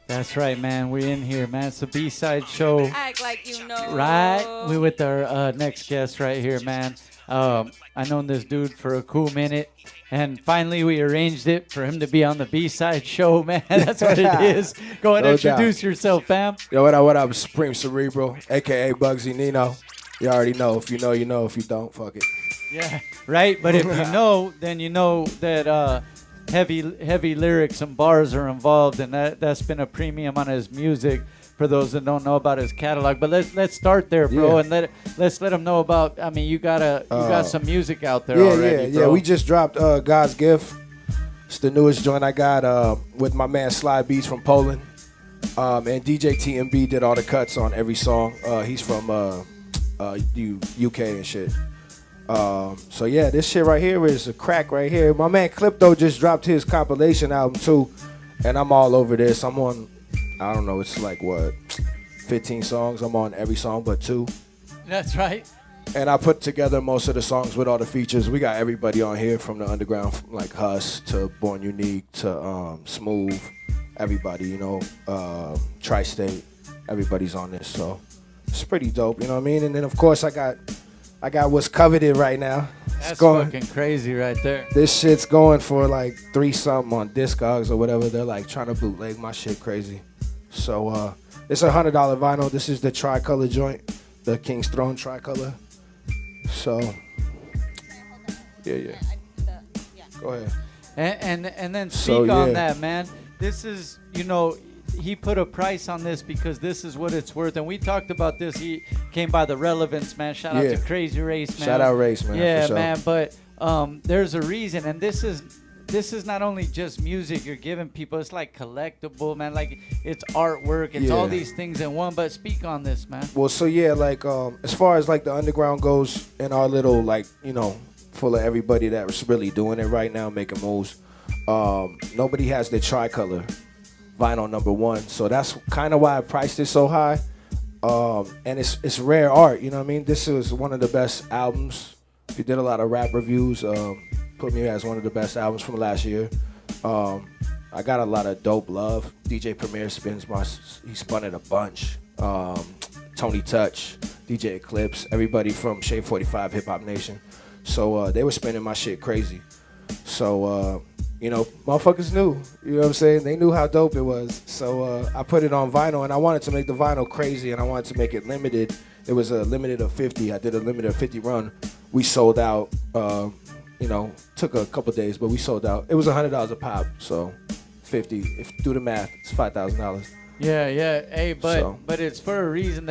That's right, man. We're in here, man. It's the B-side show. Act like you know. Right? We with our next guest right here, man. I known this dude for a cool minute, and finally we arranged it for him to be on the B-side show, man. That's what it is. Go ahead and introduce yourself, fam. Yo, what up? Supreme Cerebral, a.k.a. Bugsy Nino. You already know. If you know, you know. If you don't, fuck it. Yeah, right? But if you know, then you know that heavy lyrics and bars are involved, and that's been a premium on his music for those that don't know about his catalog. But let's start there, bro, and let's let them know about. I mean, you got some music out there already, bro. Yeah. We just dropped God's Gift. It's the newest joint I got with my man Sly Beats from Poland, and DJ TMB did all the cuts on every song. He's from UK and shit. So yeah, this shit right here is a crack right here. My man Clipto just dropped his compilation album too, and I'm all over this. I'm on, I don't know, it's like what, 15 songs. I'm on every song but 2. That's right. And I put together most of the songs with all the features. We got everybody on here from the underground, from like Huss to Born Unique to Smooth. Everybody, you know, Tri-State. Everybody's on this, so it's pretty dope. You know what I mean? And then of course I got what's coveted right now. That's fucking crazy right there. This shit's going for like 3 something on Discogs or whatever. They're like trying to bootleg my shit crazy. So it's a $100 vinyl. This is the Tricolour joint, the King's Throne Tricolour. So yeah. Go ahead. And then speak on that, man. This is, you know, he put a price on this because this is what it's worth. And we talked about this. He came by the relevance, man. Shout out to Crazy Race, man. Shout out Race, man. Yeah, for sure. man. But there's a reason. And this is not only just music you're giving people. It's like collectible, man. Like it's artwork. It's all these things in one. But speak on this, man. Well, so yeah, like as far as like the underground goes in our little like, you know, full of everybody that's really doing it right now, making moves. Nobody has the Tricolour vinyl #1, so that's kind of why I priced it so high. And it's rare art, you know what I mean? This is one of the best albums. If you did a lot of rap reviews, put me as one of the best albums from last year. I got a lot of dope love. DJ Premier he spun it a bunch. Tony Touch, DJ Eclipse, everybody from Shaye 45 Hip Hop Nation. So they were spinning my shit crazy. So you know, motherfuckers knew. You know what I'm saying? They knew how dope it was. So I put it on vinyl, and I wanted to make the vinyl crazy, and I wanted to make it limited. It was a limited of 50. I did a limited of 50 run. We sold out. You know, took a couple days, but we sold out. It was $100 a pop, so 50. If do the math, it's $5,000. Yeah. Hey, but it's for a reason.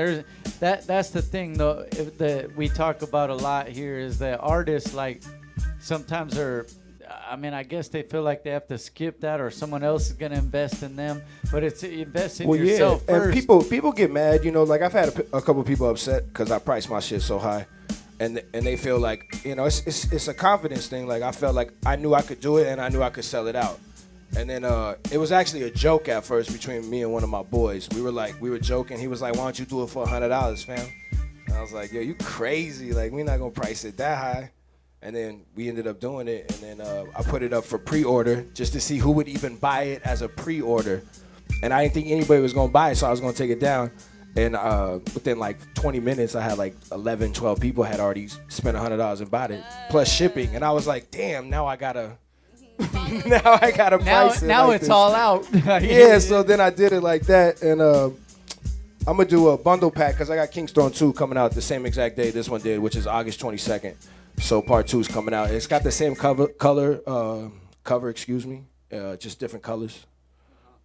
That's the thing though that we talk about a lot here is that artists like sometimes are. I mean, I guess they feel like they have to skip that, or someone else is gonna invest in them. But it's invest in yourself first. And people get mad. You know, like I've had a couple people upset because I priced my shit so high, and they feel like, you know, it's a confidence thing. Like I felt like I knew I could do it and I knew I could sell it out. And then it was actually a joke at first between me and one of my boys. We were joking. He was like, "Why don't you do it for $100, fam?" And I was like, "Yo, you crazy? Like we're not gonna price it that high." And then we ended up doing it, and then I put it up for pre-order just to see who would even buy it as a pre-order. And I didn't think anybody was gonna buy it, so I was gonna take it down. And within like 20 minutes, I had like 11, 12 people had already spent $100 and bought it, plus shipping. And I was like, damn, now I gotta price it. Now like it's this. all out. Yeah, so then I did it like that, and I'm gonna do a bundle pack because I got King's Throne 2 coming out the same exact day this one did, which is August 22nd. So part 2 is coming out. It's got the same cover, just different colors.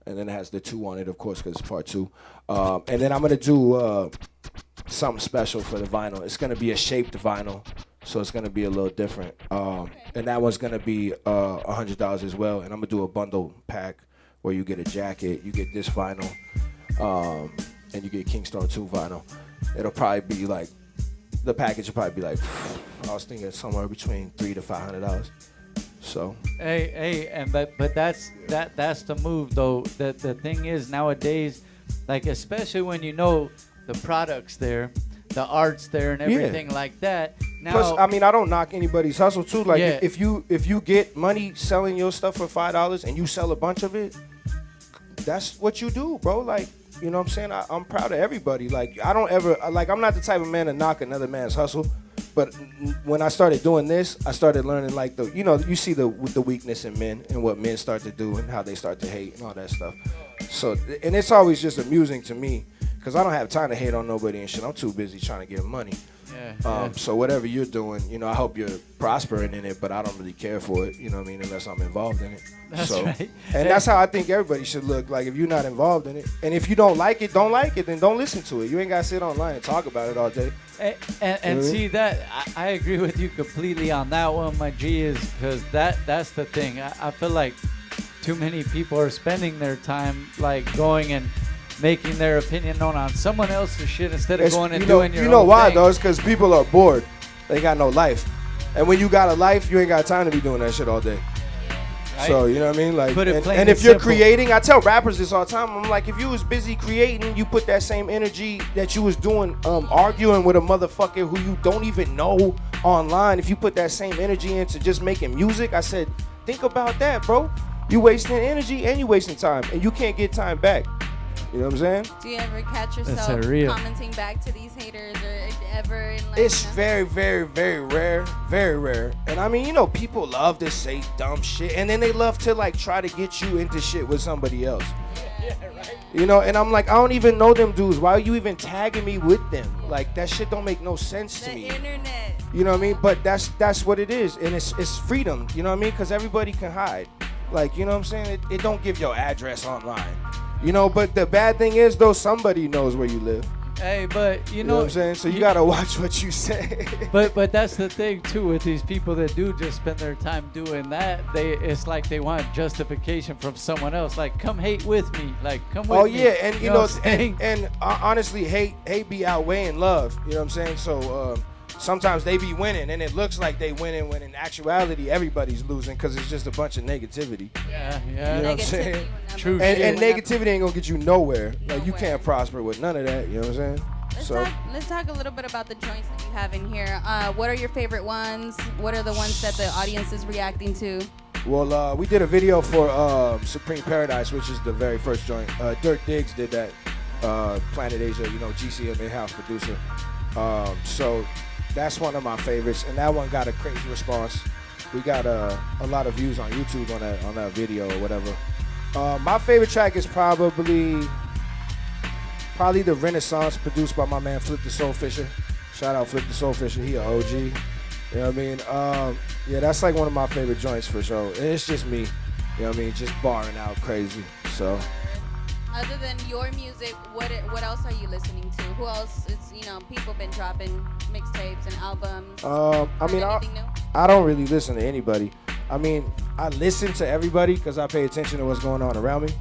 And then it has the 2 on it, of course, because it's part 2. And then I'm going to do something special for the vinyl. It's going to be a shaped vinyl, so it's going to be a little different. And that one's going to be $100 as well. And I'm going to do a bundle pack where you get a jacket, you get this vinyl, and you get King's Throne 2 vinyl. It'll probably be like, the package will probably be like, I was thinking somewhere between $300 to $500. So. Hey, and but that's the move though. The thing is nowadays, like especially when you know the product's there, the art's there, and everything like that. Now, plus, I mean, I don't knock anybody's hustle too. Like if you get money selling your stuff for $5 and you sell a bunch of it, that's what you do, bro. Like, you know what I'm saying? I'm proud of everybody. Like, I don't ever, like, I'm not the type of man to knock another man's hustle. But when I started doing this, I started learning, like, you see the weakness in men and what men start to do and how they start to hate and all that stuff. So, and it's always just amusing to me because I don't have time to hate on nobody and shit. I'm too busy trying to get money. So whatever you're doing, I hope you're prospering in it, but I don't really care for it, you know what I mean, unless I'm involved in it. That's right. And that's how I think everybody should look. Like, if you're not involved in it, and if you don't like it, then don't listen to it. You ain't got to sit online and talk about it all day. And see that, I agree with you completely on that one, my G, is because that's the thing. I feel like too many people are spending their time, like, going and making their opinion known on someone else's shit instead of going and doing your own thing. You know why, though? It's because people are bored. They got no life. And when you got a life, you ain't got time to be doing that shit all day. Right? So, you know what I mean? Like, and if you're creating, I tell rappers this all the time. I'm like, if you was busy creating, you put that same energy that you was doing arguing with a motherfucker who you don't even know online, if you put that same energy into just making music, I said, think about that, bro. You wasting energy and you wasting time, and you can't get time back. You know what I'm saying? Do you ever catch yourself commenting back to these haters or ever? It's very, very, very rare. Very rare. And I mean, people love to say dumb shit. And then they love to, like, try to get you into shit with somebody else. Yeah, right. And I'm like, I don't even know them dudes. Why are you even tagging me with them? Like, that shit don't make no sense to me. The internet. You know what I mean? But that's what it is. And it's freedom. You know what I mean? Because everybody can hide. Like, you know what I'm saying? It don't give your address online. But the bad thing is, though, somebody knows where you live. Hey, but you know what I'm saying? So you gotta watch what you say. But that's the thing too with these people that do just spend their time doing that. It's like they want justification from someone else. Like, come hate with me. Like, come with me. Oh yeah, and and honestly, hate be outweighing love. You know what I'm saying? So sometimes they be winning, and it looks like they winning when in actuality everybody's losing because it's just a bunch of negativity. Yeah. You know what I'm saying? True. And negativity ain't gonna get you nowhere. Like, you can't prosper with none of that. You know what I'm saying? Let's talk a little bit about the joints that you have in here. What are your favorite ones? What are the ones that the audience is reacting to? Well, we did a video for Supreme Paradise, which is the very first joint. Dirk Diggs did that. Planet Asia, GCM in-house producer. So that's one of my favorites, and that one got a crazy response. We got a lot of views on YouTube on that video or whatever. My favorite track is probably the Renaissance, produced by my man Flip the Soul Fisher. Shout out Flip the Soul Fisher, he an OG. You know what I mean? Yeah, that's like one of my favorite joints for sure. And it's just me, you know what I mean? Just barring out crazy. So. Other than your music, what else are you listening to? Who else? People been dropping mixtapes and albums. I don't really listen to anybody. I mean, I listen to everybody because I pay attention to what's going on around me,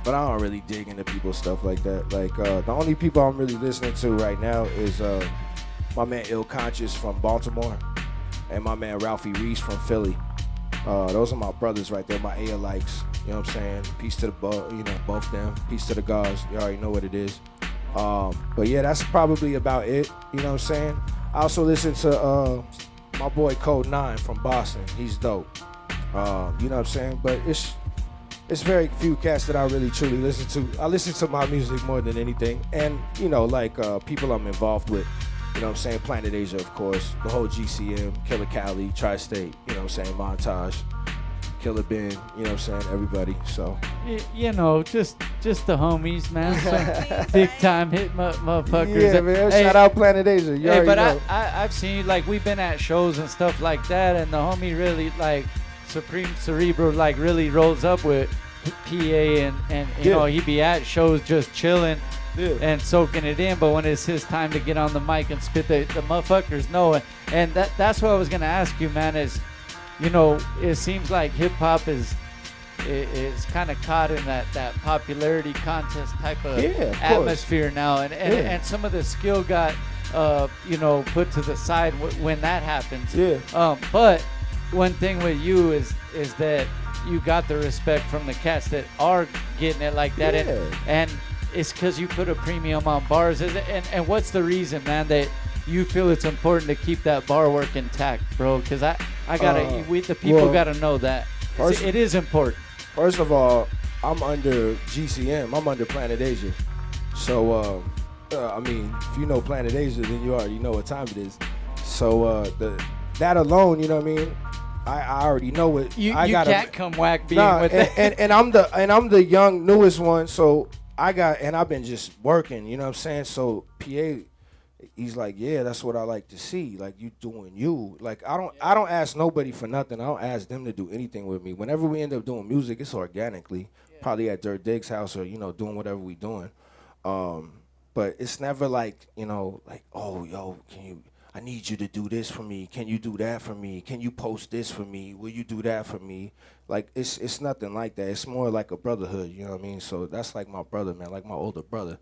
but I don't really dig into people's stuff like that. Like, the only people I'm really listening to right now is my man Ill Conscious from Baltimore and my man Ralphie Reese from Philly. Those are my brothers right there, my A-likes. You know what I'm saying? Peace to both them. Peace to the gods. You already know what it is. But yeah, that's probably about it. You know what I'm saying? I also listen to my boy Code 9 from Boston. He's dope. You know what I'm saying? But it's very few cats that I really truly listen to. I listen to my music more than anything. And, people I'm involved with. You know what I'm saying? Planet Asia, of course. The whole GCM, Killer Cali, Tri-State, you know what I'm saying? Montage. Killer Ben, you know what I'm saying? Everybody, so. Just the homies, man. Some big time hit motherfuckers. Yeah, man. Shout out Planet Asia. You already know. I've seen, like, we've been at shows and stuff like that, and the homie really, like, Supreme Cerebral, like, really rolls up with PA, and you know, he be at shows just chilling. Yeah. And soaking it in, but when it's his time to get on the mic and spit, the motherfuckers know. And that's what I was gonna ask you, man. Is, it seems like hip hop is kind of caught in that popularity contest type of atmosphere now, and some of the skill got put to the side when that happens. Yeah. But one thing with you is that you got the respect from the cats that are getting it like that, and it's because you put a premium on bars. And what's the reason, man, that you feel it's important to keep that bar work intact, bro? Because the people gotta know that it is important. First of all, I'm under GCM. I'm under Planet Asia. So, I mean, if you know Planet Asia, then you already know what time it is. So, that alone, you know what I mean? I already know it. You gotta, can't come whack being with that. And I'm the young newest one. So I've been just working. You know what I'm saying? So PA, he's like, yeah, that's what I like to see. Like you doing you. Like I don't ask nobody for nothing. I don't ask them to do anything with me. Whenever we end up doing music, it's organically. Probably at Dirt Dig's house or doing whatever we doing. But it's never like like, oh yo, I need you to do this for me. Can you do that for me? Can you post this for me? Will you do that for me? Like it's nothing like that. It's more like a brotherhood, you know what I mean? So that's like my brother, man, like my older brother.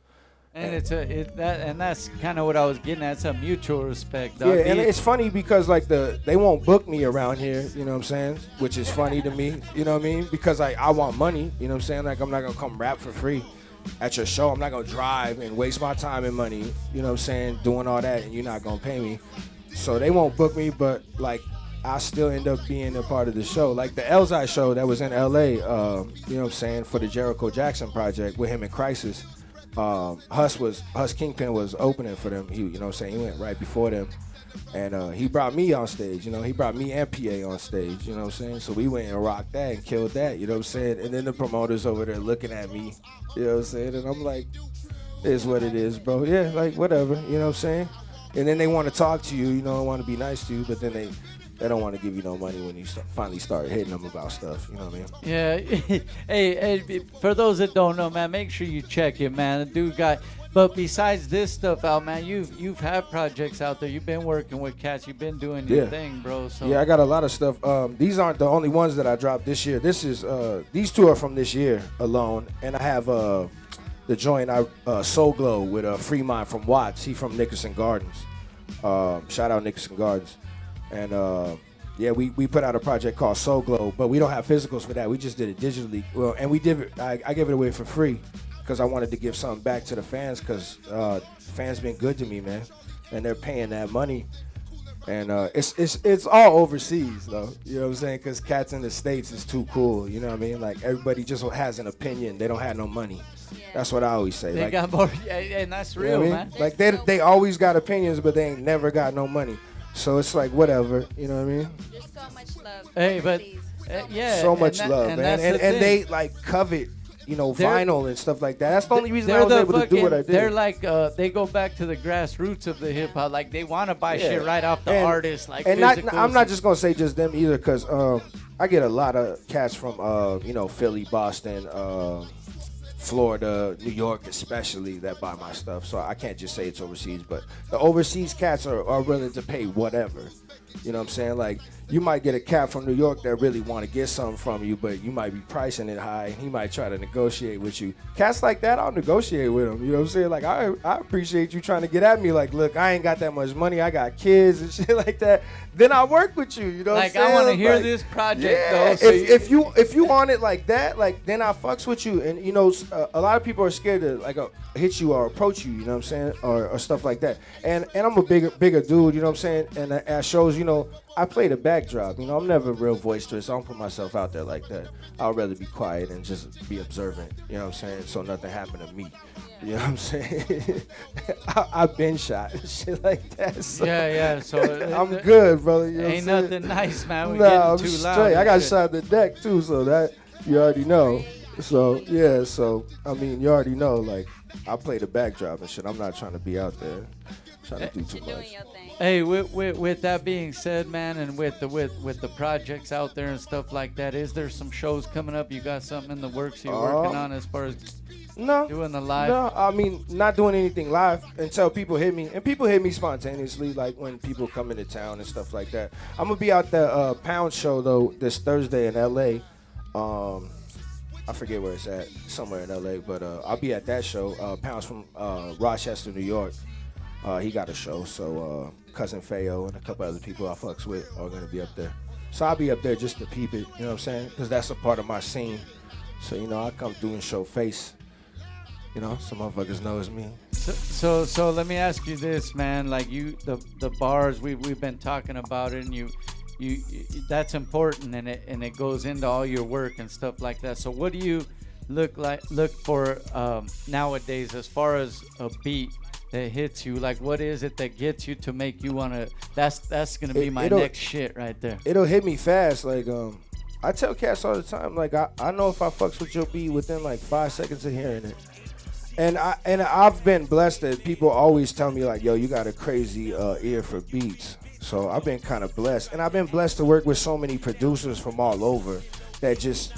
And that's kind of what I was getting at. It's a mutual respect, dog. Yeah, and it's funny because like they won't book me around here, you know what I'm saying? Which is funny to me, you know what I mean? Because I want money, you know what I'm saying? Like I'm not gonna come rap for free at your show. I'm not gonna drive and waste my time and money, you know what I'm saying, doing all that, and you're not gonna pay me. So they won't book me, but like I still end up being a part of the show. Like the Elzai show that was in LA, you know what I'm saying, for the Jericho Jackson project with him and Crisis. Huss Kingpin was opening for them. He, you know what I'm saying, he went right before them. And he brought me on stage, he brought me and PA on stage, you know what I'm saying? So we went and rocked that and killed that, you know what I'm saying? And then the promoters over there looking at me, you know what I'm saying? And I'm like, it is what it is, bro. Yeah, like whatever, you know what I'm saying? And then they want to talk to you, want to be nice to you, but then they don't want to give you no money when you finally start hitting them about stuff, you know what I mean? Yeah. hey, for those that don't know, man, make sure you check it, man. The dude got. But besides this stuff out, man, you've had projects out there. You've been working with cats. You've been doing your thing, bro. So yeah, I got a lot of stuff. These aren't the only ones that I dropped this year. These two are from this year alone, and I have the joint Soul Glow with Fremont from Watts. He from Nickerson Gardens. Shout out Nickerson Gardens. And yeah, we put out a project called Soul Glow, but we don't have physicals for that. We just did it digitally. Well, and we did it. I gave it away for free because I wanted to give something back to the fans because fans been good to me, man, and they're paying that money. And it's all overseas though, you know what I'm saying? Because cats in the States is too cool, you know what I mean? Like everybody just has an opinion. They don't have no money. Yeah. That's what I always say. They got more, and that's real, you know man. Like they always got opinions, but they ain't never got no money. So it's like whatever, you know what I mean? There's so much love. Hey, but yeah, so much love, man, and they like covet, vinyl and stuff like that. That's the only reason I was able to do what I did. They're like they go back to the grassroots of the hip hop. Like they want to buy shit right off the artist. Like and I'm not just gonna say just them either, because I get a lot of cats from Philly, Boston, Florida, New York especially, that buy my stuff. So I can't just say it's overseas, but the overseas cats are willing to pay whatever. You know what I'm saying? Like, you might get a cat from New York that really want to get something from you, but you might be pricing it high, and he might try to negotiate with you. Cats like that, I'll negotiate with them. You know what I'm saying? Like, I appreciate you trying to get at me. Like, look, I ain't got that much money. I got kids and shit like that. Then I work with you. You know what I'm saying? Like, I want to hear this project, though. So if you on it like that, like, then I fucks with you. And, a lot of people are scared to, like, hit you or approach you, you know what I'm saying? Or stuff like that. And I'm a bigger dude, you know what I'm saying? And at shows, I play the backdrop. I'm never real boisterous. I don't put myself out there like that. I'd rather be quiet and just be observant, you know what I'm saying? So nothing happened to me. You know what I'm saying? I've been shot and shit like that. So yeah. So I'm good, brother. You know ain't nothing nice, man. We're I'm getting too straight. loud. I got shot in the deck too, so that you already know. So yeah, I mean, you already know. Like, I play the backdrop and shit. I'm not trying to be out there trying to do too much. Hey, with that being said, man, and with the projects out there and stuff like that, is there some shows coming up? You got something in the works you're working on as far as doing the live? No, I mean, not doing anything live until people hit me. And people hit me spontaneously, like when people come into town and stuff like that. I'm going to be out the Pound show, though, this Thursday in L.A. I forget where it's at, somewhere in L.A., but I'll be at that show. Pound's from Rochester, New York. He got a show, so Cousin Feo and a couple other people I fucks with are going to be up there. So I'll be up there just to peep it, you know what I'm saying? Because that's a part of my scene. So, I come through and show face. Some motherfuckers know it's me. So let me ask you this, man. Like, the bars, we've been talking about it, and you that's important, and it goes into all your work and stuff like that. So what do look for nowadays as far as a beat that hits you? Like, what is it that gets you to make you wanna? That's gonna be my next shit right there. It'll hit me fast. Like I tell cats all the time. Like I know if I fucks with your beat within like 5 seconds of hearing it. And I've been blessed that people always tell me like, yo, you got a crazy ear for beats. So I've been kind of blessed, and I've been blessed to work with so many producers from all over that just,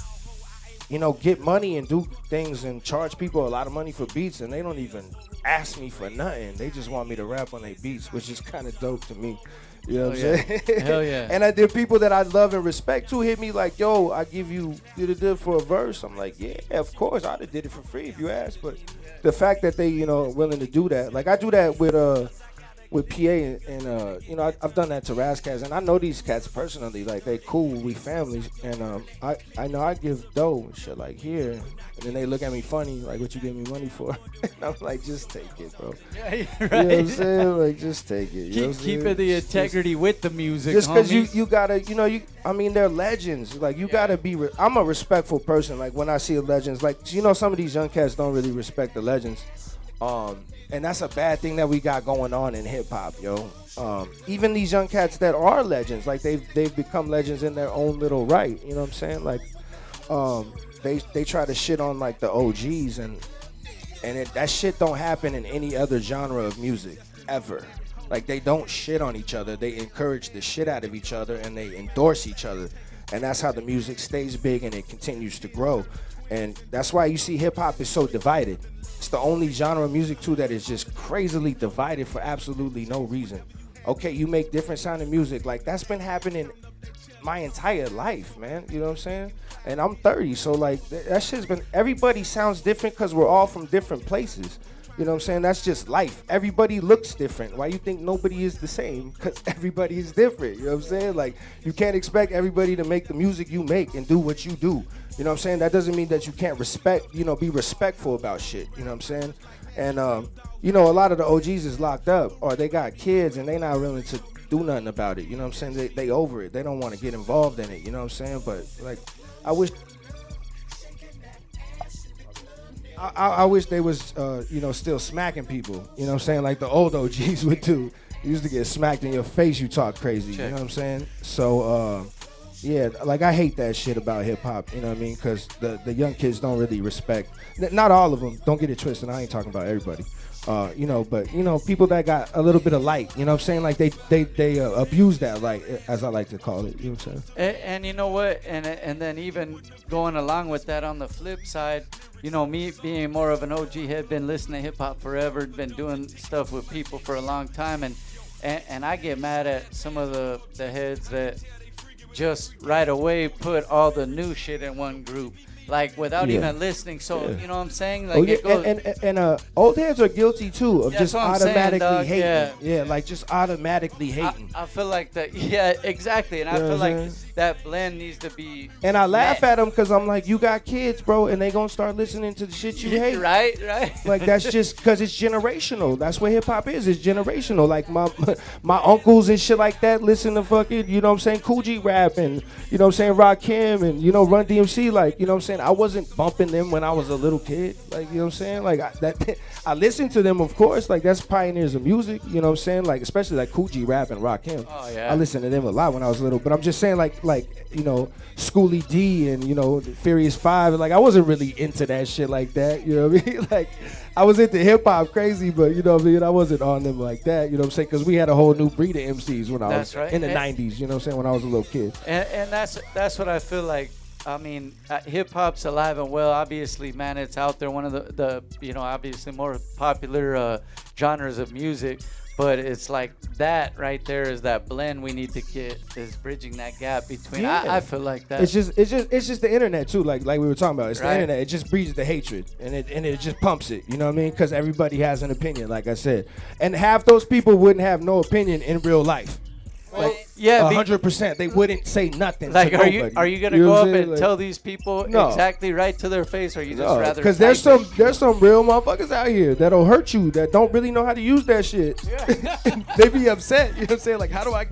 get money and do things and charge people a lot of money for beats, and they don't even ask me for nothing. They just want me to rap on their beats, which is kind of dope to me. You know what I'm saying? Hell yeah. And there are people that I love and respect too hit me like, yo, I give you did for a verse. I'm like, yeah, of course, I'd have did it for free if you asked. But the fact that they, willing to do that, like I do that with PA and I've done that to Razzcats, and I know these cats personally, like they cool, we families, and I know I give dough and shit like here, and then they look at me funny like, what you give me money for? And I'm like, just take it, bro. Yeah, you're right. You know what I'm saying? Like, just take it. Keeping the integrity with the music. Just because you gotta, they're legends. Like you gotta be. I'm a respectful person. Like when I see legends, like some of these young cats don't really respect the legends. And that's a bad thing that we got going on in hip hop, yo. Even these young cats that are legends, like they've become legends in their own little right. You know what I'm saying? Like, they try to shit on like the OGs, and that shit don't happen in any other genre of music ever. Like they don't shit on each other. They encourage the shit out of each other, and they endorse each other, and that's how the music stays big and it continues to grow. And that's why you see hip hop is so divided. It's the only genre of music too that is just crazily divided for absolutely no reason. Okay, you make different sounding music, like that's been happening my entire life, man. You know what I'm saying? And I'm 30, so like that shit's been. Everybody sounds different because we're all from different places. You know what I'm saying? That's just life. Everybody looks different. Why you think nobody is the same? Because everybody is different. You know what I'm saying? Like, you can't expect everybody to make the music you make and do what you do. You know what I'm saying? That doesn't mean that you can't be respectful about shit. You know what I'm saying? And, a lot of the OGs is locked up, or they got kids and they not willing to do nothing about it. You know what I'm saying? They over it. They don't want to get involved in it. You know what I'm saying? But, like, I wish they was, still smacking people. You know what I'm saying? Like the old OGs would do. You used to get smacked in your face, you talk crazy. You know what I'm saying? So, like I hate that shit about hip hop. You know what I mean? Because the young kids don't really respect. Not all of them. Don't get it twisted. I ain't talking about everybody. But people that got a little bit of light. You know what I'm saying? Like they abuse that light, as I like to call it. You know what I'm saying? And you know what? And then even going along with that, on the flip side, me being more of an OG head, been listening to hip hop forever, been doing stuff with people for a long time, and I get mad at some of the heads that just right away put all the new shit in one group, like without even listening. So you know what I'm saying? Like it goes, and old heads are guilty too of just automatically hating. Yeah, like just automatically hating. I feel like that. Yeah, exactly. And I feel like that blend needs to be. And I laugh at them because I'm like, you got kids, bro, and they gonna start listening to the shit you hate. Right. Like that's just because it's generational. That's what hip hop is. It's generational. Like my uncles and shit like that listen to fucking, you know what I'm saying, Cool G rap, and you know what I'm saying, Rakim, and Run DMC. Like, you know what I'm saying, I wasn't bumping them when I was a little kid. Like, you know what I'm saying, like I listened to them, of course. Like that's pioneers of music. You know what I'm saying, like especially like Cool G rap and Rakim. Oh yeah. I listened to them a lot when I was little. But I'm just saying, like Schoolie D and Furious 5, like I wasn't really into that shit like that. You know what I mean? Like I was into hip hop crazy, but you know what I mean, I wasn't on them like that. You know what I'm saying? Because we had a whole new breed of MCs when I was in the 90s. You know what I'm saying? When I was a little kid. And that's what I feel like. I mean, hip hop's alive and well. Obviously, man, it's out there. One of the obviously more popular genres of music. But it's like that right there is that blend we need to get, is bridging that gap between. Yeah. I feel like that. It's just the internet too. Like we were talking about. It's the internet. It just breeds the hatred and it just pumps it. You know what I mean? Because everybody has an opinion, like I said, and half those people wouldn't have no opinion in real life. Well, Yeah, 100%. They wouldn't say nothing. Like, to are nobody. you gonna know go what up I'm saying? and Like, tell these people No. exactly right to their face, or you just rather? Because there's some real motherfuckers out here that'll hurt you that don't really know how to use that shit. Yeah. They be upset. You know what I'm saying? Like, how do I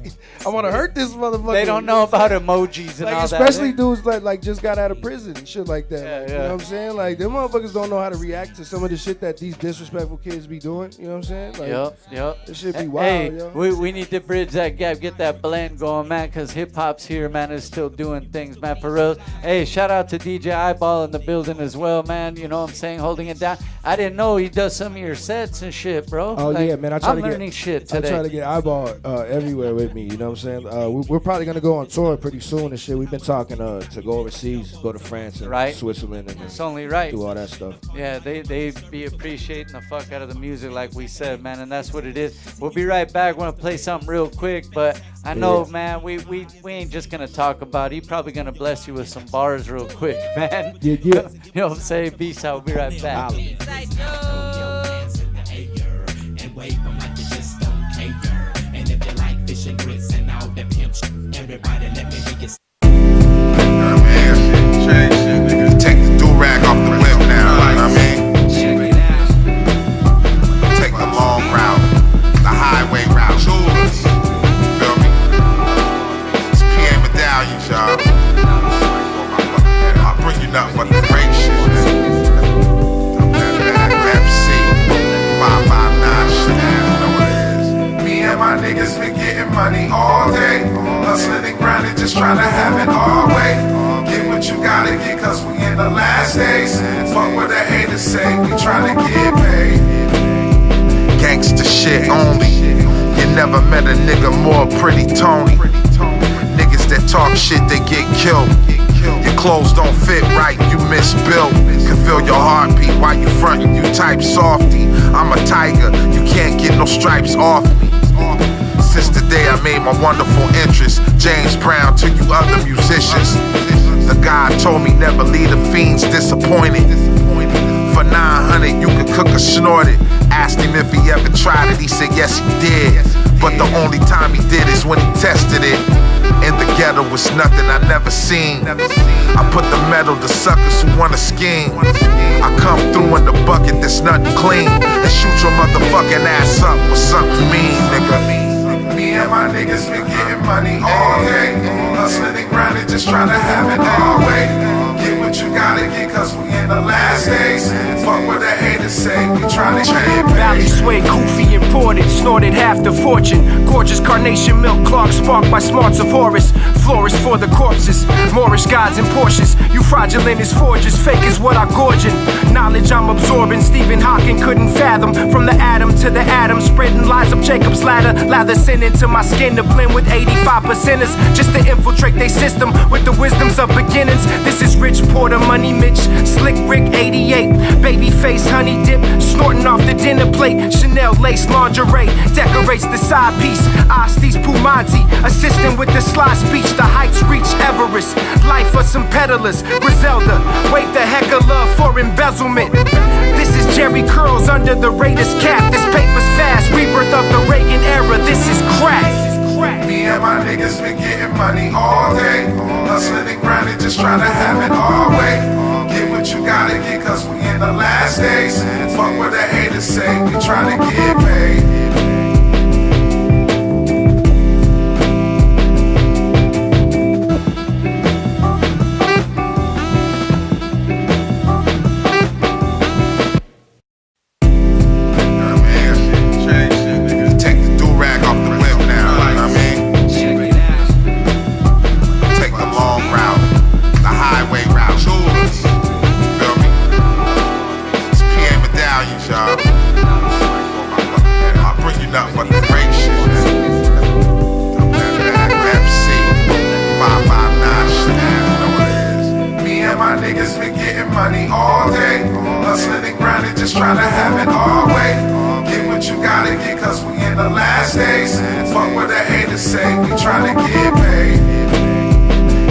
want to hurt this motherfucker? They don't know about emojis and like, all especially that. dudes like just got out of prison and shit like that. Yeah, Like, yeah. You know what I'm saying? Like, them motherfuckers don't know how to react to some of the shit that these disrespectful kids be doing. You know what I'm saying? Like, Yep. This shit be wild, Hey, yo. we need to bridge that gap, get that blend going, man, because hip-hop's here, man, is still doing things, man, for real. Hey, shout out to DJ Eyeball in the building as well, man. You know what I'm saying? Holding it down. I didn't know he does some of your sets and shit, bro. Oh, like, yeah, man. I'm learning shit today. I try to get Eyeball everywhere with me. You know what I'm saying? We're probably going to go on tour pretty soon and shit. We've been talking to go overseas, go to France and Switzerland. And it's only right. Do all that stuff. Yeah, they be appreciating the fuck out of the music, like we said, man, and that's what it is. We'll be right back. We're going to play something real quick, but I know, man, we ain't just going to talk about it. He probably going to bless you with some bars real quick, man. Yeah. You know what I'm saying? Peace out. We'll be right back. Take the do-rag off the whip now, you know what I mean? Take the long route, the highway route. Feel me? It's PA medallions, y'all. I'll bring you nothing but the great shit, man. FC 559 shit, you know what it is. Me and my niggas been getting money all day. Hustling and grinding, just trying to have it all way. Get what you gotta get, cause we in the last days. Fuck what the haters say, we tryna get paid. Gangsta shit only. You never met a nigga more pretty Tony. Niggas that talk shit, they get killed. Your clothes don't fit right, you misbuilt. Can feel your heartbeat while you frontin', you type softy. I'm a tiger, you can't get no stripes off me. Since the day I made my wonderful interest, James Brown to you other musicians. The God told me never leave the fiends disappointed. For 900 you could cook or snort it. Asked him if he ever tried it, he said yes he did. But the only time he did is when he tested it. In the ghetto was nothing I never seen. I put the metal to suckers who wanna scheme. I come through in the bucket that's nothing clean and shoot your motherfucking ass up with something mean, nigga. Me and my niggas been getting money all day. Hustling and grinding, just trying to have it all way. Get what you gotta get, cause we in the last days. Fuck what the haters say, we tryna get paid. Valley sway, Koofy imported, snorted half the fortune. Gorgeous carnation milk clock sparked by smarts of Horus. Florist for the corpses, Moorish gods and Porsches. You fraudulent as forges, fake is what I gorging. Knowledge I'm absorbing, Stephen Hawking couldn't fathom. From the atom to the atom, spreading lies of Jacob's ladder. Lather sin into my skin to blend with 85%ers, just to infiltrate their system with the wisdoms of beginnings. This is Rich Porter, Money Mitch, Slick Rick 88. Baby face, honey dip, snorting off the dinner plate. Chanel lace lingerie decorates the side piece. Astis Pumanti, assisting with the sly speech. The heights reach Everest. Life for some peddlers. Griselda, wait the heck of love for embezzlement. This is Jerry Curls under the Raiders cap. This paper's fast, rebirth of the Reagan era. This is crack. Me and my niggas been getting money all day. Hustling and grinding, just trying to have it all way. Get what you gotta get, cause we in the last days. Fuck what the haters say, we tryna get paid.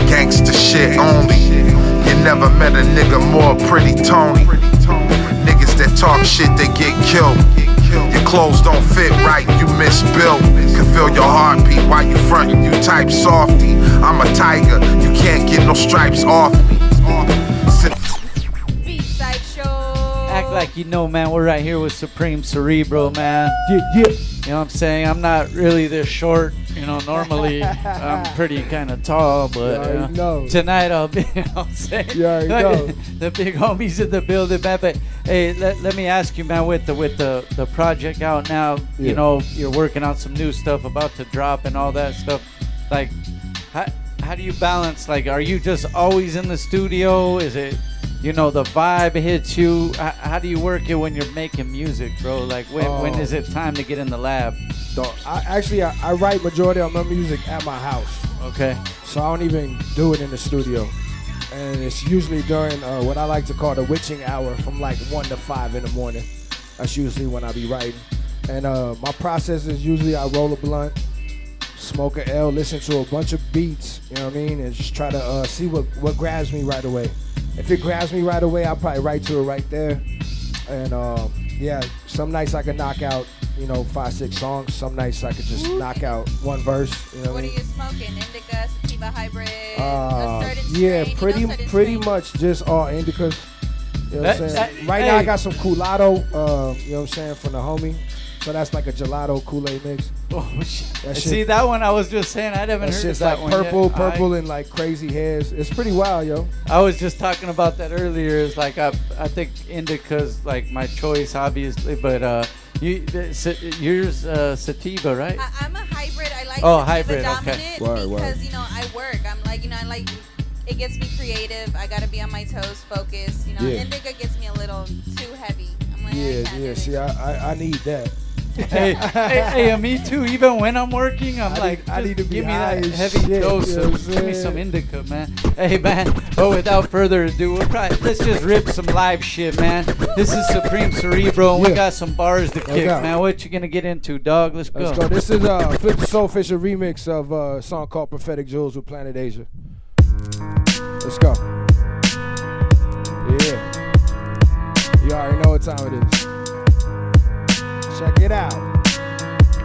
Gangsta shit only. You never met a nigga more pretty Tony. Niggas that talk shit, they get killed. Your clothes don't fit right, you misbuilt. Can feel your heartbeat while you frontin', you type softy. I'm a tiger, you can't get no stripes off me. BSideshow. Act like you know, man. We're right here with Supreme Cerebral, man. Yeah. You know what I'm saying? I'm not really this short. You know, normally I'm pretty kind of tall, but tonight I'll be, you know what I'm saying? You already know. The big homies in the building, man. But hey, let me ask you, man, with the project out now, you know, you're working on some new stuff about to drop and all that stuff. Like, how do you balance? Like, are you just always in the studio? Is it, you know, the vibe hits you? How do you work it when you're making music, bro? Like, when is it time to get in the lab? I write majority of my music at my house. Okay. So I don't even do it in the studio. And it's usually during what I like to call the witching hour from like 1 to 5 in the morning. That's usually when I be writing. And my process is usually I roll a blunt, smoke a L, listen to a bunch of beats, you know what I mean? And just try to see what grabs me right away. If it grabs me right away, I'll probably write to it right there. And yeah, some nights I can knock out, you know, 5, 6 songs. Some nights I could just knock out one verse. You know what are I mean? you smoking? Indica, sativa hybrid, a certain strain? Yeah, pretty much just all indicas. You know what I'm saying? Right now I got some Culado, you know what I'm saying, from the homie. So that's like a gelato Kool-Aid mix. Oh shit! See that one? I was just saying I haven't heard of that like one. Purple and like crazy hairs. It's pretty wild, yo. I was just talking about that earlier. It's like I think indica's like my choice, obviously, but yours sativa, right? I'm a hybrid. I like hybrid, dominant okay. because you know I work. I'm like, you know, I like it gets me creative. I gotta be on my toes, focused. You know, indica gets me a little too heavy. I'm like, yeah. See, I need that. hey, me too. Even when I'm working, I need to give me that heavy dose. Give me some indica, man. Hey, man. But without further ado, let's just rip some live shit, man. This is Supreme Cerebral, and we got some bars to kick, man. What you gonna get into, dog? Let's go. This is Flip the Soul Fisher remix of a song called Prophetic Jewels with Planet Asia. Let's go. Yeah. You already know what time it is. Check it out.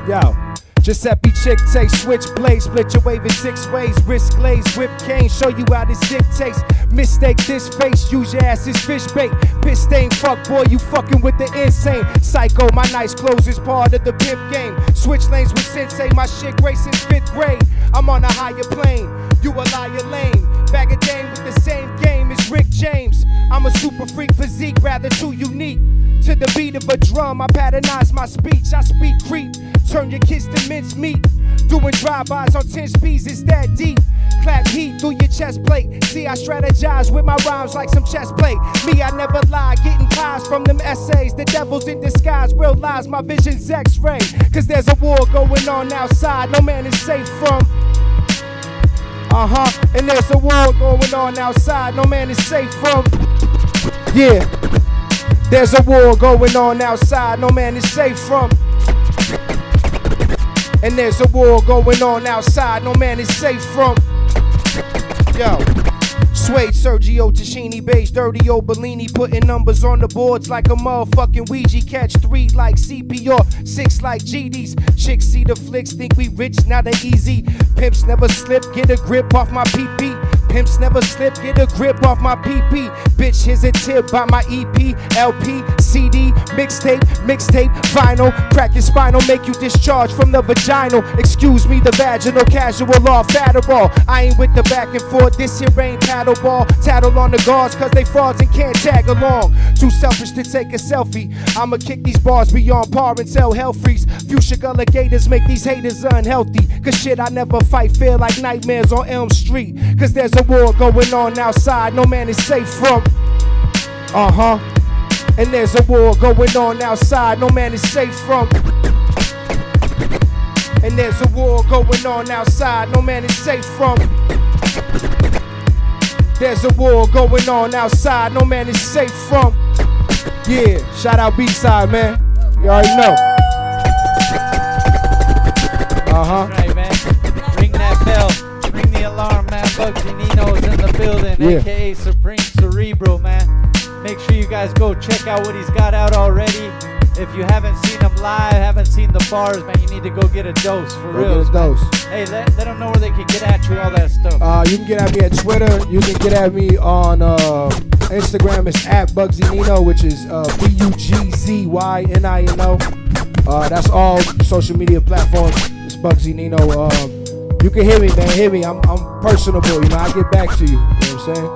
Yo. Giuseppe chick takes switchblade, split your wave in 6 ways, wrist glaze, whip cane, show you how this dictates. Mistake this face, use your ass as fish bait. Piss stain, fuck boy, you fucking with the insane. Psycho, my nice clothes is part of the pimp game. Switch lanes with sensei, my shit grace since 5th grade. I'm on a higher plane, you a liar lame. Bag of game with the same game as Rick James. I'm a super freak physique, rather too unique. To the beat of a drum, I patternize my speech. I speak creep, turn your kids to mince meat. Doing drive-bys on 10 speeds, it's that deep. Clap heat through your chest plate. See, I strategize with my rhymes like some chest plate. Me, I never lie, getting pies from them essays. The devil's in disguise, real lies, my vision's X-ray. Cause there's a war going on outside, no man is safe from. And there's a war going on outside, no man is safe from. Yeah. There's a war going on outside, no man is safe from. And there's a war going on outside, no man is safe from. Yo. Suede Sergio Tashini beige, dirty old Bellini, putting numbers on the boards like a motherfucking Ouija. Catch 3 like CPR, 6 like GDs. Chicks see the flicks, think we rich, now they easy. Pimps never slip, get a grip off my PP. Pimps never slip, get a grip off my PP. Bitch, here's a tip by my EP, LP, CD, mixtape, vinyl. Crack your spinal, make you discharge from the vaginal. Excuse me, the vaginal, casual off Adderall. I ain't with the back and forth, this here ain't paddleball. Tattle on the guards, cause they frauds and can't tag along. Too selfish to take a selfie. I'ma kick these bars beyond par and tell hell freaks. Fuchsia alligators make these haters unhealthy. Cause shit I never fight, feel like nightmares on Elm Street. Cause there's a war going on outside, no man is safe from. And there's a war going on outside, no man is safe from. And there's a war going on outside, no man is safe from. There's a war going on outside, no man is safe from. Yeah, shout out B-side, man. You already know. Right, man. Ring that bell. Ring the alarm, man. Bugsy Nino's in the building, aka Supreme Cerebral, man. Make sure you guys go check out what he's got out already. if you haven't seen them live, haven't seen the bars, man, you need to go get a dose for real. Get a dose. Hey, let them know where they can get at you, all that stuff. You can get at me at Twitter. You can get at me on Instagram. It's at Bugsy Nino, which is BUGZYNINO. That's all social media platforms. It's Bugsy Nino. You can hear me, man. Hear me. I'm personable. You know, I get back to you. You know what I'm saying?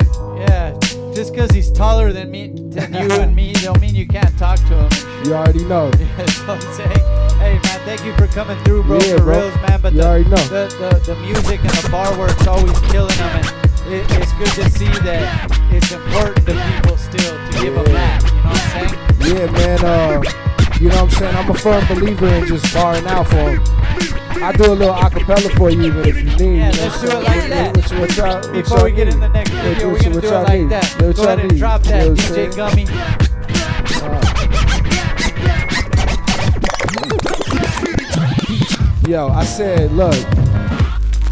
Yeah. Just because he's taller than you and me, don't mean you can't talk to him. You already know. Yeah, that's what I'm saying. Hey, man, thank you for coming through, bro. Yeah, for bro. reals, man. But You already know. the music and the bar work's always killing them. And it's good to see that it's important to people still to give them that. You know what I'm saying? Yeah, man. You know what I'm saying? I'm a firm believer in just barring out for them. I do a little acapella for you, even if you need. Yeah, you know let's do what it I'm like saying? that. Before we get in the next video, we're going to do it like that. Go ahead and drop that, DJ Gummy. Yo, I said, look.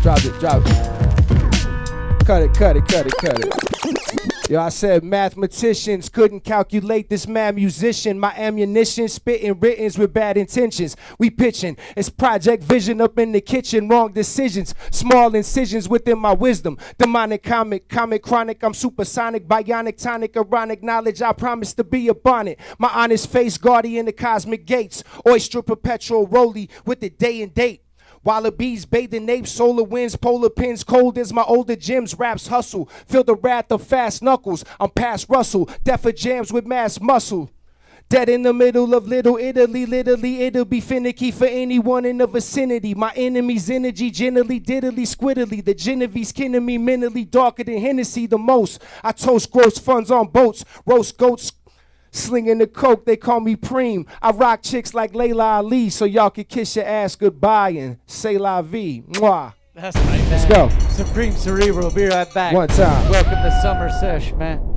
Drop it. Cut it. Yo, I said mathematicians couldn't calculate this mad musician. My ammunition spitting writtens with bad intentions. We pitching. It's Project Vision up in the kitchen. Wrong decisions. Small incisions within my wisdom. Demonic comic chronic. I'm supersonic, bionic, tonic, ironic knowledge. I promise to be a bonnet. My honest face, guardian the cosmic gates. Oyster perpetual rolly with the day and date. Wallabies, bathing apes, solar winds, polar pins, cold as my older gyms, raps hustle. Feel the wrath of fast knuckles. I'm past Russell, deaf of jams with mass muscle. Dead in the middle of Little Italy, literally it'll be finicky for anyone in the vicinity. My enemy's energy, generally, diddly, squiddly. The Genovese kin of me, mentally darker than Hennessy the most. I toast gross funds on boats, roast goats, slinging the coke, they call me Preem. I rock chicks like Layla Ali, so y'all can kiss your ass goodbye and say la vie. Mwah. That's right, man. Let's go. Supreme Cerebral, be right back. One time. Welcome to Summer Sesh, man.